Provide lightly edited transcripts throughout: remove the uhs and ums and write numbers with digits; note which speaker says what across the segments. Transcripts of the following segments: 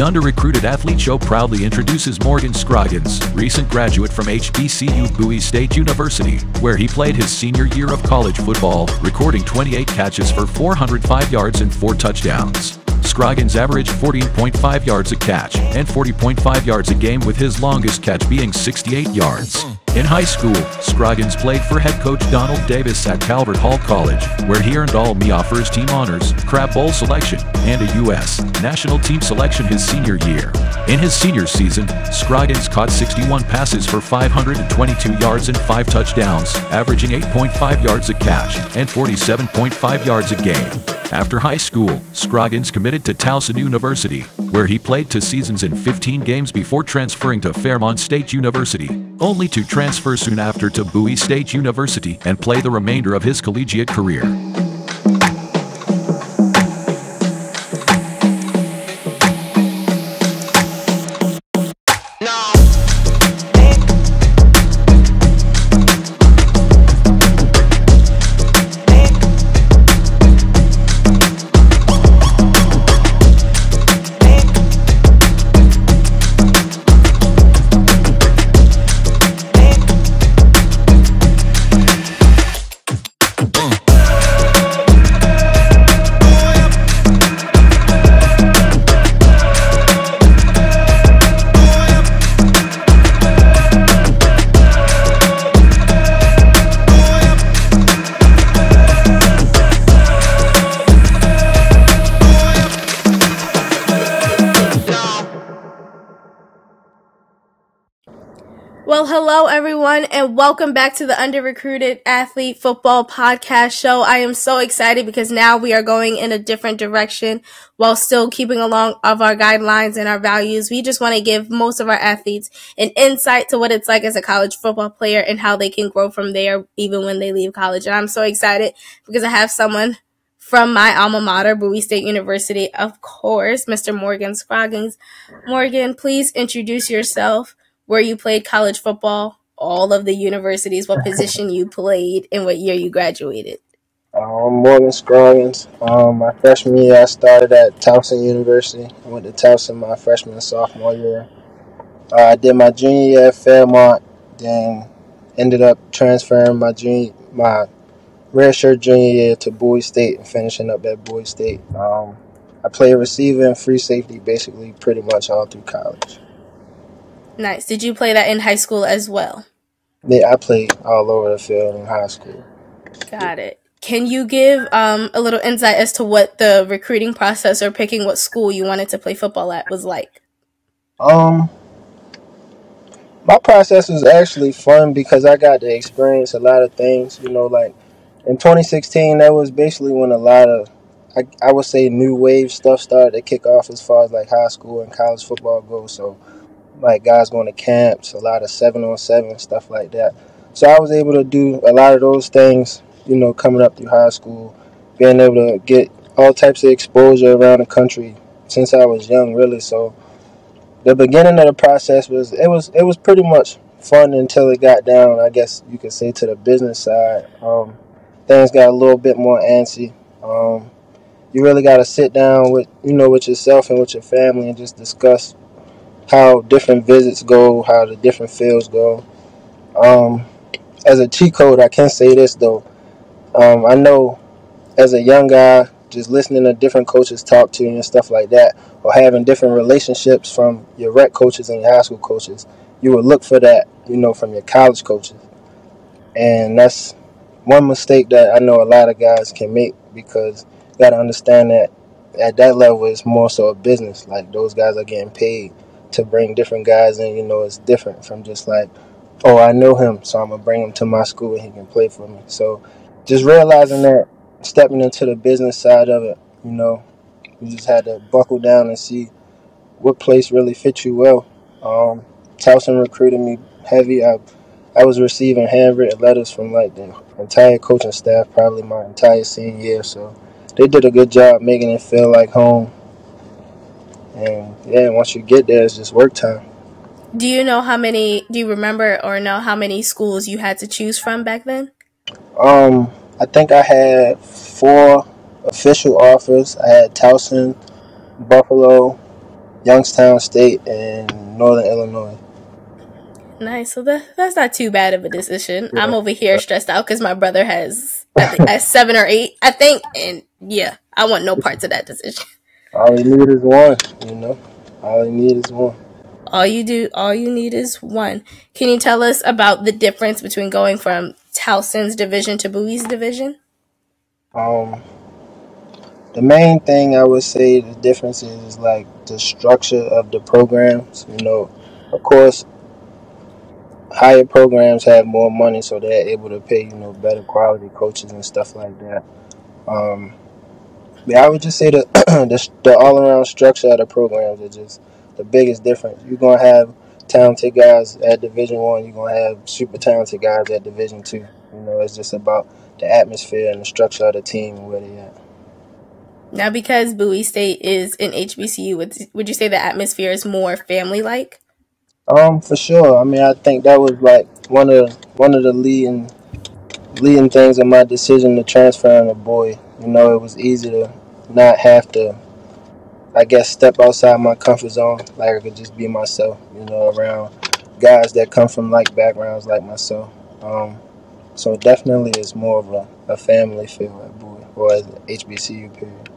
Speaker 1: Under-Recruited Athlete Show proudly introduces Morgan Scroggins, recent graduate from HBCU Bowie State University, where he played his senior year of college football, recording 28 catches for 405 yards and 4 touchdowns. Scroggins averaged 14.5 yards a catch and 40.5 yards a game, with his longest catch being 68 yards. In high school, Scroggins played for head coach Donald Davis at Calvert Hall College, where he earned All-MIA first team honors, Crab Bowl selection, and a U.S. national team selection his senior year. In his senior season, Scroggins caught 61 passes for 522 yards and 5 touchdowns, averaging 8.5 yards a catch and 47.5 yards a game. After high school, Scroggins committed to Towson University, where he played 2 seasons in 15 games before transferring to Fairmont State University, only to transfer soon after to Bowie State University and play the remainder of his collegiate career.
Speaker 2: Well, hello everyone, and welcome back to the Under-Recruited Athlete Football Podcast Show. I am so excited because now we are going in a different direction while still keeping along of our guidelines and our values. We just want to give most of our athletes an insight to what it's like as a college football player and how they can grow from there even when they leave college. And I'm so excited because I have someone from my alma mater, Bowie State University, of course, Mr. Morgan Scroggins. Morgan, please introduce yourself, where you played college football, all of the universities, what position you played, and what year you graduated.
Speaker 3: I'm Morgan Scroggins. My freshman year, I started at Towson University. I went to Towson my freshman and sophomore year. I did my junior year at Fairmont, then ended up transferring my redshirt junior year to Bowie State and finishing up at Bowie State. I played receiver and free safety basically pretty much all through college.
Speaker 2: Nice. Did you play that in high school as well?
Speaker 3: Yeah, I played all over the field in high school.
Speaker 2: Got it. Can you give a little insight as to what the recruiting process or picking what school you wanted to play football at was like?
Speaker 3: My process was actually fun because I got to experience a lot of things. You know, like in 2016, that was basically when a lot of, I would say, new wave stuff started to kick off as far as like high school and college football goes. So like guys going to camps, a lot of 7-on-7, stuff like that. So I was able to do a lot of those things, you know, coming up through high school, being able to get all types of exposure around the country since I was young, really. So the beginning of the process was pretty much fun until it got down, I guess you could say, to the business side. Things got a little bit more antsy. You really got to sit down with yourself and with your family and just discuss how different visits go, how the different fields go. As a cheat code, I can say this, though. I know as a young guy, just listening to different coaches talk to you and stuff like that, or having different relationships from your rec coaches and your high school coaches, you would look for that, you know, from your college coaches. And that's one mistake that I know a lot of guys can make, because you got to understand that at that level, it's more so a business. Like, those guys are getting paid to bring different guys in. You know, it's different from just like, oh, I know him, so I'm going to bring him to my school and he can play for me. So just realizing that, stepping into the business side of it, you know, you just had to buckle down and see what place really fits you well. Towson recruited me heavy. I was receiving handwritten letters from like the entire coaching staff, probably my entire senior year. So they did a good job making it feel like home. And yeah, once you get there, it's just work time.
Speaker 2: Do you remember or know how many schools you had to choose from back then?
Speaker 3: I think I had 4 official offers. I had Towson, Buffalo, Youngstown State, and Northern Illinois.
Speaker 2: Nice. So that's not too bad of a decision.
Speaker 3: Yeah.
Speaker 2: I'm over here stressed out because my brother has, I think, 7 or 8, I think. And yeah, I want no parts of that decision.
Speaker 3: All you need is one, All you need is one.
Speaker 2: All you need is one. Can you tell us about the difference between going from Towson's division to Bowie's division?
Speaker 3: The main thing I would say the difference is like the structure of the programs. Of course, higher programs have more money, so they're able to pay better quality coaches and stuff like that. Yeah, I would just say the all around structure of the programs is just the biggest difference. You're gonna have talented guys at Division I. You're gonna have super talented guys at Division II. It's just about the atmosphere and the structure of the team and where they at.
Speaker 2: Now, because Bowie State is an HBCU, would you say the atmosphere is more family-like?
Speaker 3: For sure. I mean, I think that was like one of the leading things in my decision to transfer in a Bowie. It was easy to not have to, I guess, step outside my comfort zone. Like I could just be myself. Around guys that come from like backgrounds like myself. So definitely, it's more of a family feel at Bowie or as an HBCU period.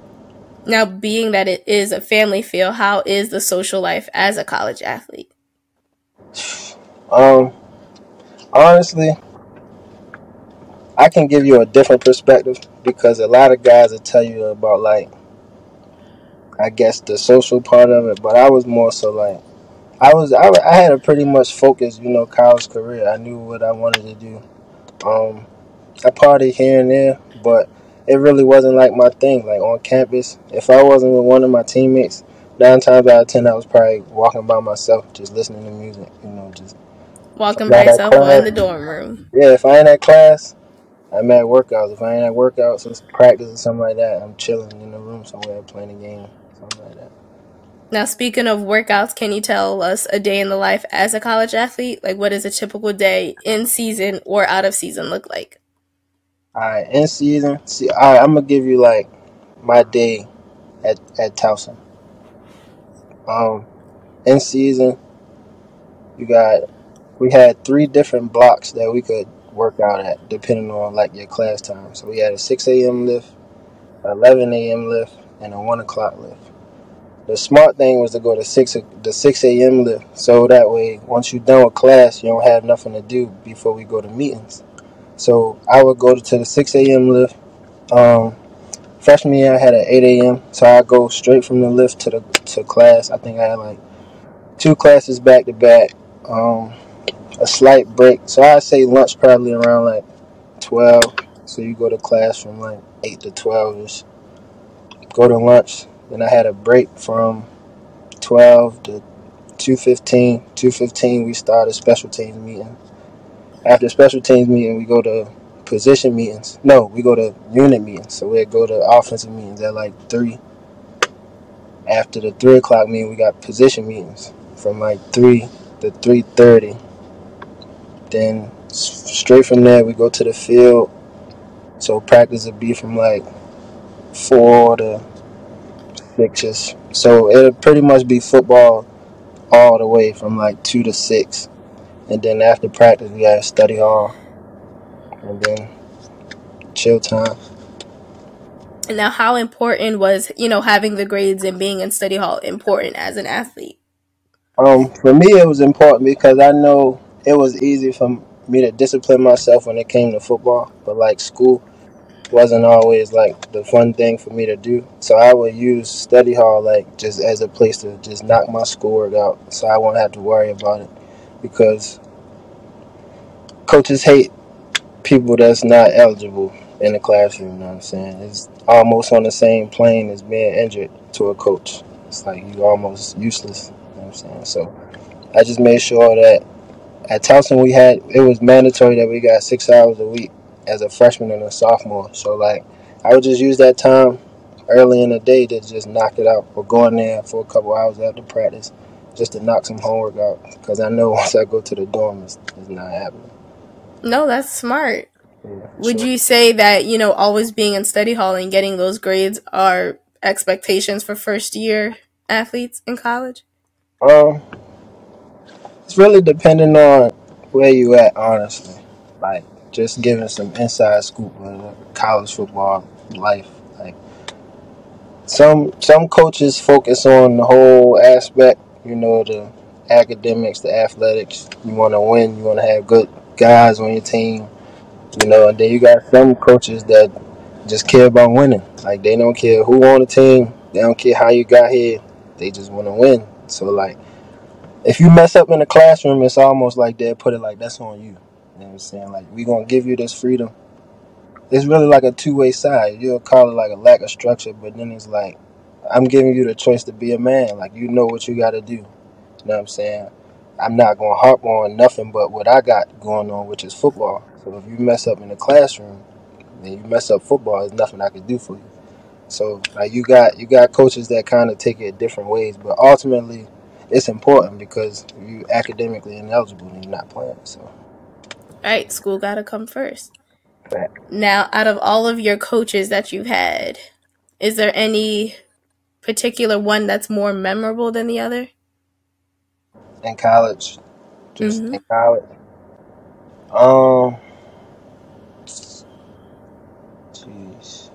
Speaker 2: Now, being that it is a family feel, how is the social life as a college athlete?
Speaker 3: Honestly, I can give you a different perspective because a lot of guys will tell you about like, I guess the social part of it, but I was more so like, I had a pretty much focused, college career. I knew what I wanted to do. I partied here and there, but it really wasn't like my thing. Like on campus, if I wasn't with one of my teammates, 9 times out of 10, I was probably walking by myself, just listening to music. Just
Speaker 2: walking by yourself or in the dorm room.
Speaker 3: Yeah, if I ain't at class, I'm at workouts. If I ain't at workouts, it's practice or something like that, I'm chilling in the room somewhere playing a game, something like that.
Speaker 2: Now, speaking of workouts, can you tell us a day in the life as a college athlete? Like, what does a typical day in season or out of season look like?
Speaker 3: All right, in season, I'm going to give you, like, my day at Towson. In season, we had 3 different blocks that we could work out at, depending on, like, your class time. So we had a 6 a.m. lift, 11 a.m. lift, and a 1 o'clock lift. The smart thing was to go to the 6 a.m. lift, so that way, once you're done with class, you don't have nothing to do before we go to meetings. So I would go to the 6 a.m. lift. Freshman year, I had an 8 a.m., so I go straight from the lift to class. I think I had like 2 classes back to back, a slight break. So I'd say lunch probably around like 12. So you go to class from like 8 to 12ish. Go to lunch. Then I had a break from 12 to 2:15. 2:15 we started special teams meeting. After special teams meeting, we go to position meetings. No, we go to unit meetings. So we'd go to offensive meetings at like 3. After the 3 o'clock meeting, we got position meetings from like 3 to 3:30. Then straight from there, we go to the field. So practice would be from like 4 to 6ish. So it'll pretty much be football all the way from like 2 to 6. And then after practice, we have study hall. And then chill time.
Speaker 2: And now, how important was, having the grades and being in study hall important as an athlete?
Speaker 3: For me, it was important because I know it was easy for me to discipline myself when it came to football. But like school wasn't always like the fun thing for me to do. So I would use study hall like just as a place to just knock my schoolwork out, so I won't have to worry about it. Because coaches hate people that's not eligible in the classroom, you know what I'm saying? It's almost on the same plane as being injured to a coach. It's like you're almost useless, you know what I'm saying? So I just made sure that at Towson it was mandatory that we got 6 hours a week as a freshman and a sophomore. So like I would just use that time early in the day to just knock it out or go in there for a couple hours after practice just to knock some homework out, because I know once I go to the dorm, it's not happening.
Speaker 2: No, that's smart.
Speaker 3: Yeah,
Speaker 2: Would you say that, always being in study hall and getting those grades are expectations for first-year athletes in college?
Speaker 3: Um, it's really depending on where you at, honestly. Like, just giving some inside scoop of college football life. Like, some coaches focus on the whole aspect, the academics, the athletics. You want to win, you want to have good guys on your team, and then you got some coaches that just care about winning. Like, they don't care who on the team, they don't care how you got here, they just want to win. So, like, if you mess up in the classroom, it's almost like they put it like that's on you. You know what I'm saying? Like, we gonna give you this freedom. It's really like a two-way side. You'll call it like a lack of structure, but then it's like, I'm giving you the choice to be a man. Like, you know what you got to do. You know what I'm saying? I'm not going to harp on nothing but what I got going on, which is football. So if you mess up in the classroom, then you mess up football, there's nothing I can do for you. So like you got coaches that kind of take it different ways, but ultimately it's important because you academically ineligible and you're not playing. So
Speaker 2: All right, school got to come first.
Speaker 3: fact.
Speaker 2: Now, out of all of your coaches that you've had, is there any particular one that's more memorable than the other?
Speaker 3: In college, just
Speaker 2: Mm-hmm.
Speaker 3: in college. Um, jeez.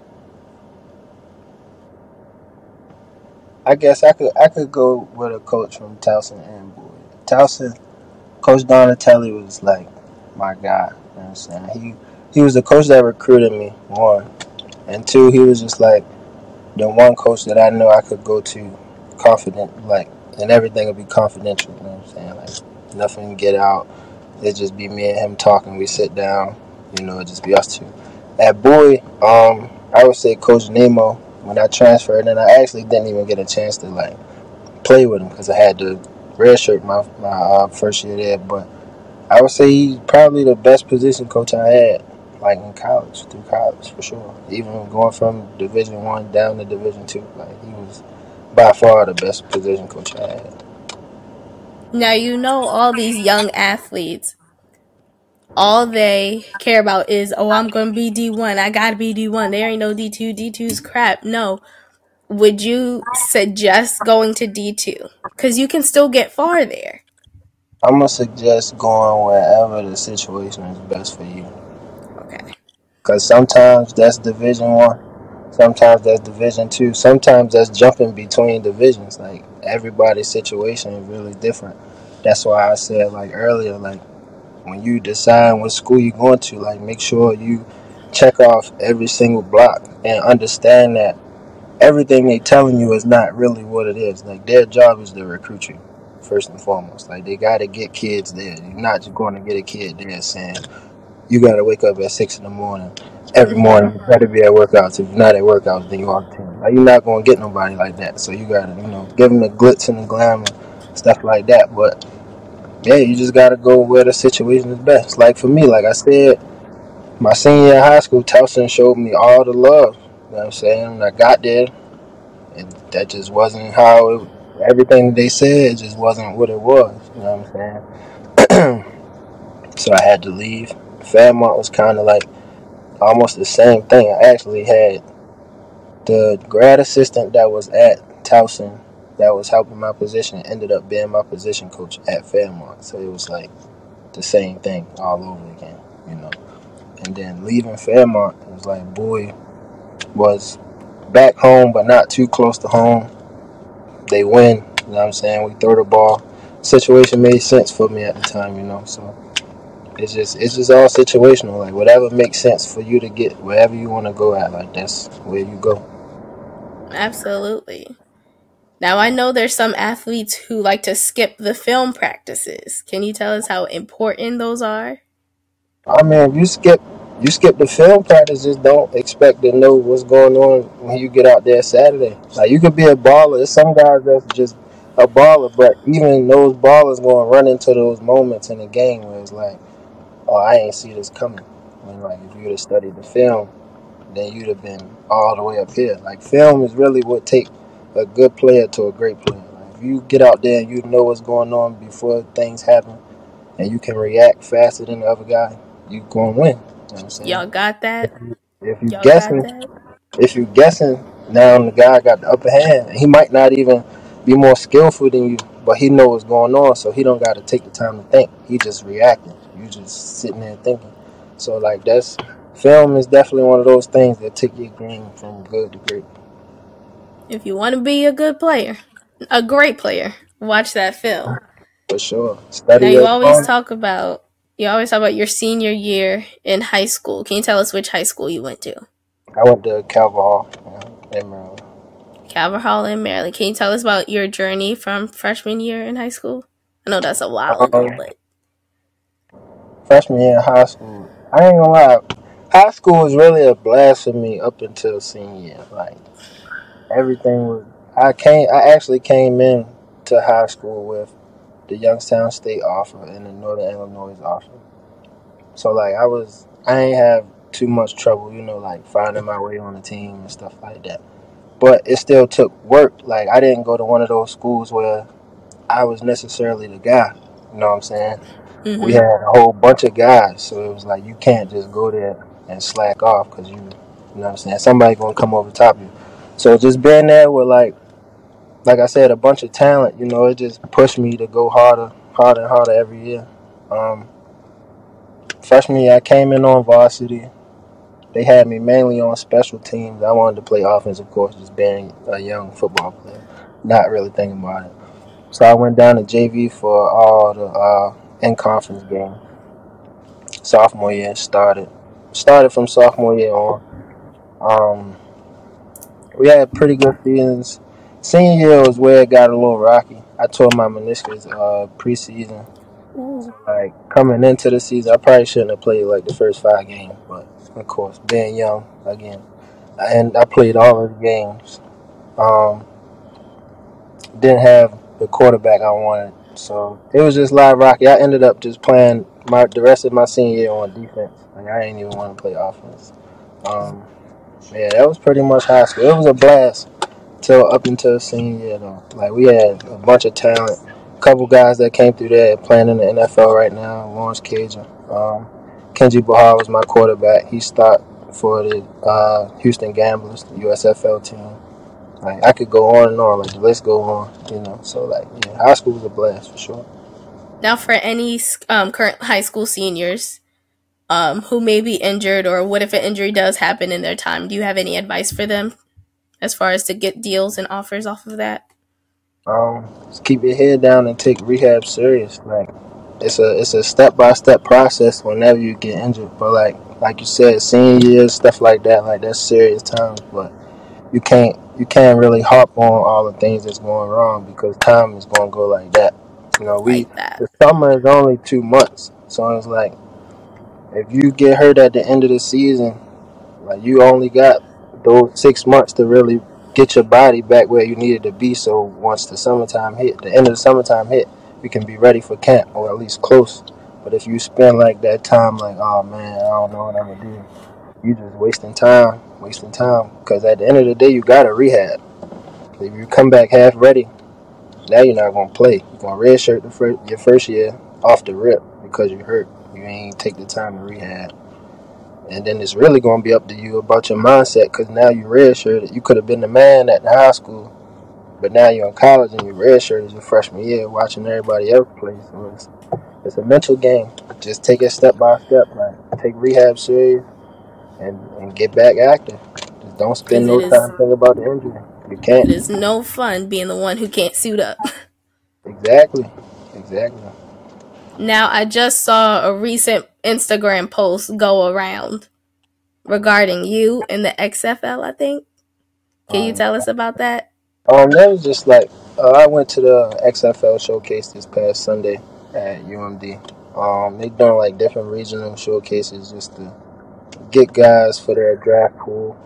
Speaker 3: I guess I could go with a coach from Towson and Bowie. Towson, Coach Donatelli was like my guy. You know what I'm saying? He was the coach that recruited me, one. And two, he was just like the one coach that I know I could go to confident, like, and everything would be confidential. You know what I'm saying? Like, nothing get out. It'd just be me and him talking. We sit down, it'd just be us two. At Bowie, I would say Coach Nemo. When I transferred, and I actually didn't even get a chance to like play with him because I had to redshirt my first year there. But I would say he's probably the best position coach I had, like in college, through college for sure. Even going from Division I down to Division II, like he was by far the best position coach I had.
Speaker 2: Now, all these young athletes, all they care about is, oh, I'm going to be D1. I got to be D1. There ain't no D2. D2's crap. No. Would you suggest going to D2? Because you can still get far there.
Speaker 3: I'm gonna suggest going wherever the situation is best for you.
Speaker 2: Okay.
Speaker 3: Because sometimes that's Division I, sometimes that's Division II, sometimes that's jumping between divisions. Like, everybody's situation is really different. That's why I said like earlier, like, when you decide what school you're going to, like, make sure you check off every single block and understand that everything they telling you is not really what it is. Like, their job is to recruit you first and foremost. Like, they got to get kids there. You're not just going to get a kid there saying you got to wake up at 6 in the morning every morning. You got to be at workouts. If you're not at workouts, then you're off the team. Like, you're not going to get nobody like that. So you got to, give them the glitz and the glamour, stuff like that. But yeah, you just got to go where the situation is best. Like, for me, like I said, my senior year in high school, Towson showed me all the love. You know what I'm saying? When I got there, and that just wasn't how everything they said just wasn't what it was. You know what I'm saying? So I had to leave. Fairmont was kind of like almost the same thing. I actually had the grad assistant that was at Towson that was helping my position ended up being my position coach at Fairmont. So it was like the same thing all over again. And then leaving Fairmont, it was like Bowie was back home but not too close to home. They win, you know what I'm saying? We throw the ball. Situation made sense for me at the time. So it's just all situational. Like, whatever makes sense for you to get wherever you want to go at, like, that's where you go.
Speaker 2: Absolutely. Now, I know there's some athletes who like to skip the film practices. Can you tell us how important those are?
Speaker 3: I mean, if you skip the film practice, just don't expect to know what's going on when you get out there Saturday. Like, you could be a baller. There's some guys that's just a baller, but even those ballers going to run into those moments in the game where it's like, oh, I ain't see this coming. When, like, if you'd have studied the film, then you'd have been all the way up here. Like, film is really what take a good player to a great player. Like, if you get out there and you know what's going on before things happen, and you can react faster than the other guy, you gonna win. You know what I'm saying?
Speaker 2: Y'all got that?
Speaker 3: If you
Speaker 2: Y'all got
Speaker 3: guessing,
Speaker 2: that?
Speaker 3: if you guessing, now the guy got the upper hand. He might not even be more skillful than you. but he know what's going on, so he don't got to take the time to think. He just reacting. You just sitting there thinking. So like film is definitely one of those things that take your game from good to great.
Speaker 2: If you want to be a good player, a great player, watch that film.
Speaker 3: For sure. Study
Speaker 2: Now
Speaker 3: your opponent.
Speaker 2: you always talk about your senior year in high school. Can you tell us which high school you went to?
Speaker 3: I went to Calvert Hall in Maryland.
Speaker 2: Calvert Hall in Maryland. Can you tell us about your journey from freshman year in high school? I know that's a while ago, but
Speaker 3: Freshman year in high school, I ain't gonna lie. High school was really a blast for me up until senior year. Like everything was. I actually came in to high school with the Youngstown State offer and the Northern Illinois offer. So like I ain't have too much trouble, like finding my way on the team and stuff like that. But it still took work. Like I didn't go to one of those schools where I was necessarily the guy. You know what I'm saying? We had a whole bunch of guys, so it was like you can't just go there and slack off because you know what I'm saying. Somebody gonna come over top of you. So just being there with like I said, a bunch of talent. It just pushed me to go harder and harder every year. Freshman year, I came in on varsity. They had me mainly on special teams. I wanted to play offense, of course, just being a young football player, not really thinking about it. So I went down to JV for all the in-conference games. Sophomore year started from sophomore year on. We had pretty good seasons. Senior year was where it got a little rocky. I tore my meniscus preseason. So, like coming into the season, I probably shouldn't have played like the first 5 games, but of course, being young again, and I played all of the games. Didn't have the quarterback I wanted, so it was just live rocky. I ended up just playing the rest of my senior year on defense. Like I didn't even want to play offense. Yeah, that was pretty much high school. It was a blast up until senior year though. Like we had a bunch of talent. A couple guys that came through there playing in the NFL right now. Lawrence Cajun. Kenji Bahar was my quarterback. He started for the Houston Gamblers, the USFL team. Like I could go on and on. Like the list go on. So like yeah, high school was a blast for sure.
Speaker 2: Now for any current high school seniors who may be injured, or what if an injury does happen in their time, do you have any advice for them as far as to get deals and offers off of that?
Speaker 3: Just keep your head down and take rehab serious. Like it's a step-by-step process whenever you get injured. But like you said, senior years, stuff like that, like that's serious times. But you can't really harp on all the things that's going wrong because time is going to go like that. The summer is only 2 months, so it's like if you get hurt at the end of the season, like you only got those 6 months to really get your body back where you needed to be. So once the end of the summertime hit, you can be ready for camp or at least close. But if you spend like that time, like oh man, I don't know what I'm gonna do, you just wasting time. Because at the end of the day, you gotta rehab. If you come back half ready, now you're not gonna play. You're gonna redshirt your first year off the rip because you hurt. You ain't take the time to rehab. And then it's really going to be up to you about your mindset because now you're redshirted. You could have been the man at the high school, but now you're in college and you're redshirted your freshman year watching everybody else play. So it's a mental game. Just take it step by step. Like, take rehab serious and get back active. Just don't spend no time thinking about the injury. You can't.
Speaker 2: It is no fun being the one who can't suit up.
Speaker 3: Exactly.
Speaker 2: Now, I just saw a recent Instagram post go around regarding you in the XFL, I think. Can you tell us about that?
Speaker 3: That was just like, I went to the XFL showcase this past Sunday at UMD. They doing like different regional showcases just to get guys for their draft pool.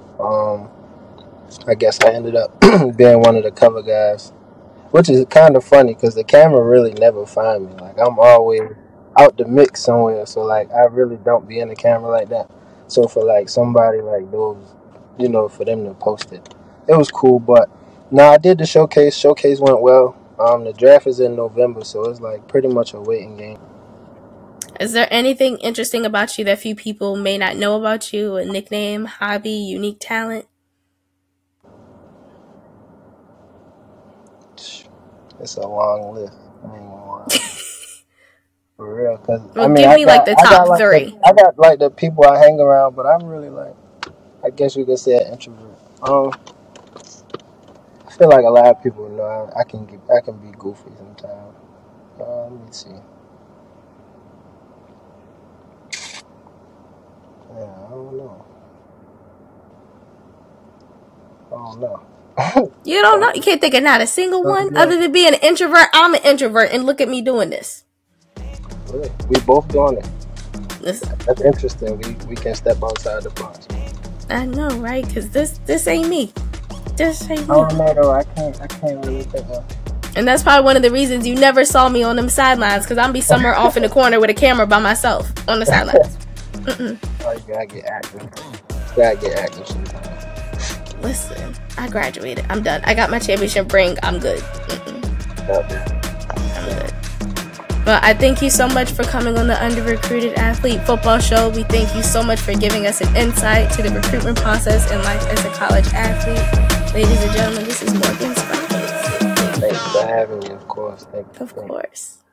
Speaker 3: I guess I ended up being one of the cover guys, which is kind of funny because the camera really never find me. Like I'm always out the mix somewhere, so like I really don't be in the camera like that. So for like somebody like those, for them to post it, it was cool. But no, I did the showcase. Showcase went well. The draft is in November, so it's like pretty much a waiting game.
Speaker 2: Is there anything interesting about you that few people may not know about you? A nickname, hobby, unique talent?
Speaker 3: It's a long list. I ain't gonna lie. For real, cause
Speaker 2: Well, give me like the top three.
Speaker 3: I got like the people I hang around, but I'm really like, I guess you could say an introvert. I feel like a lot of people know I can be goofy sometimes. Let me see. Yeah, I don't know.
Speaker 2: You don't know? You can't think of not a single one? Other than being an introvert, I'm an introvert, and look at me doing this.
Speaker 3: We both doing it. That's interesting. We can step outside the box.
Speaker 2: I know, right? Because this ain't me. This ain't me.
Speaker 3: I don't know, though. I can't really think of.
Speaker 2: And that's probably one of the reasons you never saw me on them sidelines, because I'm be somewhere off in the corner with a camera by myself on the sidelines.
Speaker 3: Oh, you gotta get active. You gotta get active sometimes.
Speaker 2: Listen, I graduated. I'm done. I got my championship ring. I'm good. I'm good. Well, I thank you so much for coming on the Under-Recruited Athlete Football Show. We thank you so much for giving us an insight to the recruitment process and life as a college athlete. Ladies and gentlemen, this is Morgan Scroggins.
Speaker 3: Thanks for having me, of course. Thank you.
Speaker 2: Of course.